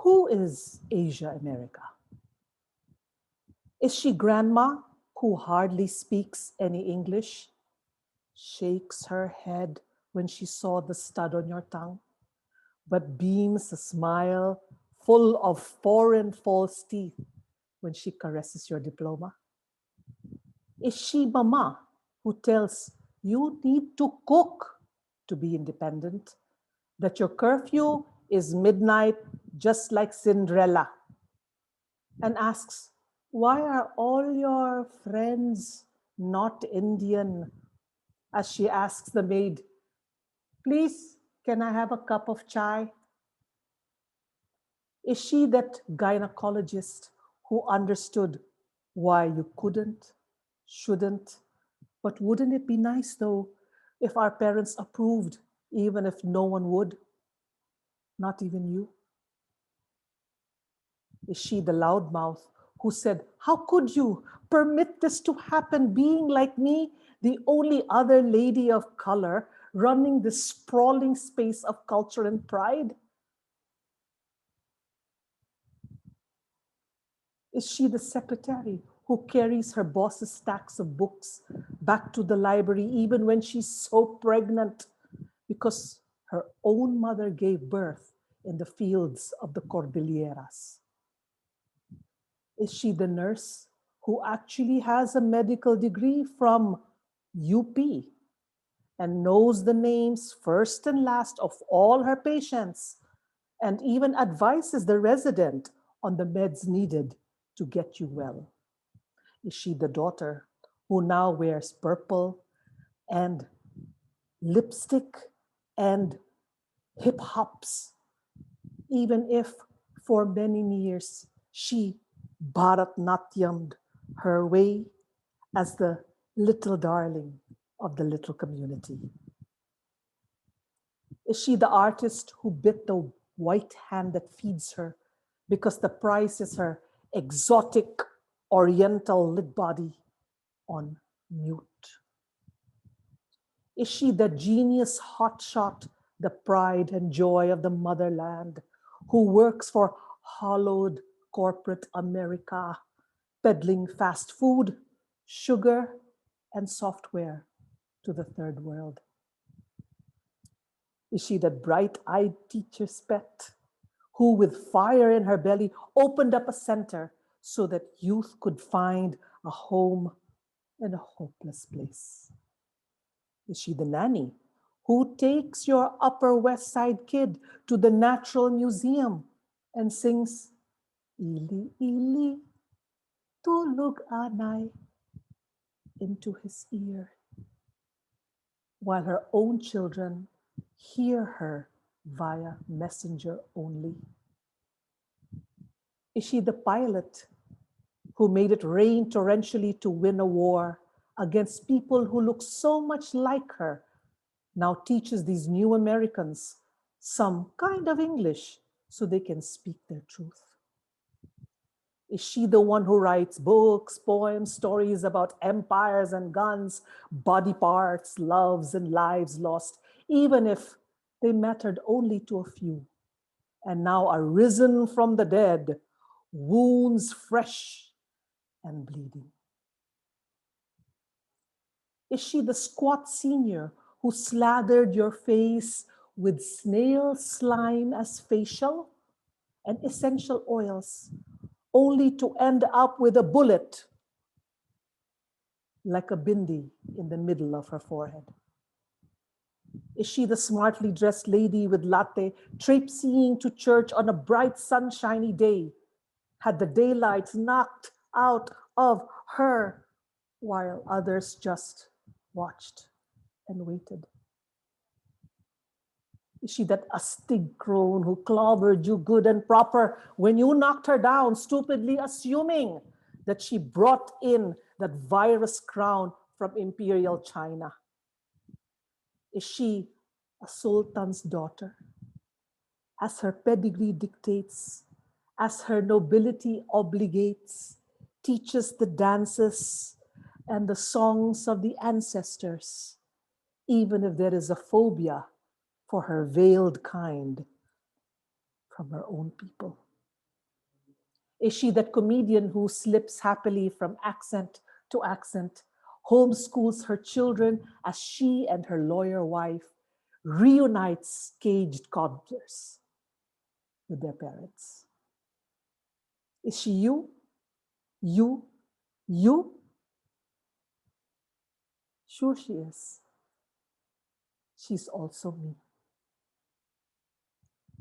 Who is Asia America? Is she grandma who hardly speaks any English, shakes her head when she saw the stud on your tongue, but beams a smile full of foreign false teeth when she caresses your diploma? Is she mama who tells you need to cook to be independent, that your curfew is midnight just like Sindhrella, and asks, why are all your friends not Indian? As she asks the maid, please, can I have a cup of chai? Is she that gynecologist who understood why you couldn't, shouldn't, but wouldn't it be nice though if our parents approved, even if no one would, not even you? Is she the loudmouth who said, how could you permit this to happen, being like me, the only other lady of color running this sprawling space of culture and pride? Is she the secretary who carries her boss's stacks of books back to the library even when she's so pregnant because her own mother gave birth in the fields of the Cordilleras? Is she the nurse who actually has a medical degree from UP and knows the names first and last of all her patients and even advises the resident on the meds needed to get you well? Is she the daughter who now wears purple and lipstick and hip hops, even if for many years she Bharatnatyam'd her way as the little darling of the little community? Is she the artist who bit the white hand that feeds her because the price is her exotic oriental lit body on mute? Is she the genius hotshot, the pride and joy of the motherland, who works for hollowed corporate America, peddling fast food, sugar, and software to the third world? Is she that bright-eyed teacher's pet who, with fire in her belly, opened up a center so that youth could find a home in a hopeless place? Is she the nanny who takes your Upper West Side kid to the Natural Museum and sings, Ili, Ili, tulog anay, into his ear, while her own children hear her via messenger only? Is she the pilot who made it rain torrentially to win a war against people who look so much like her, now teaches these new Americans some kind of English so they can speak their truth? Is she the one who writes books, poems, stories about empires and guns, body parts, loves, and lives lost, even if they mattered only to a few, and now are risen from the dead, wounds fresh and bleeding? Is she the squat senior who slathered your face with snail slime as facial and essential oils, only to end up with a bullet like a bindi in the middle of her forehead? Is she the smartly dressed lady with latte traipsing to church on a bright sunshiny day, had the daylights knocked out of her while others just watched and waited? Is she that astig crone who clobbered you good and proper when you knocked her down, stupidly assuming that she brought in that virus crown from imperial China? Is she a sultan's daughter, as her pedigree dictates, as her nobility obligates, teaches the dances and the songs of the ancestors, even if there is a phobia for her veiled kind from her own people? Is she that comedian who slips happily from accent to accent, homeschools her children as she and her lawyer wife reunites caged toddlers with their parents? Is she you? You? You? Sure she is. She's also me.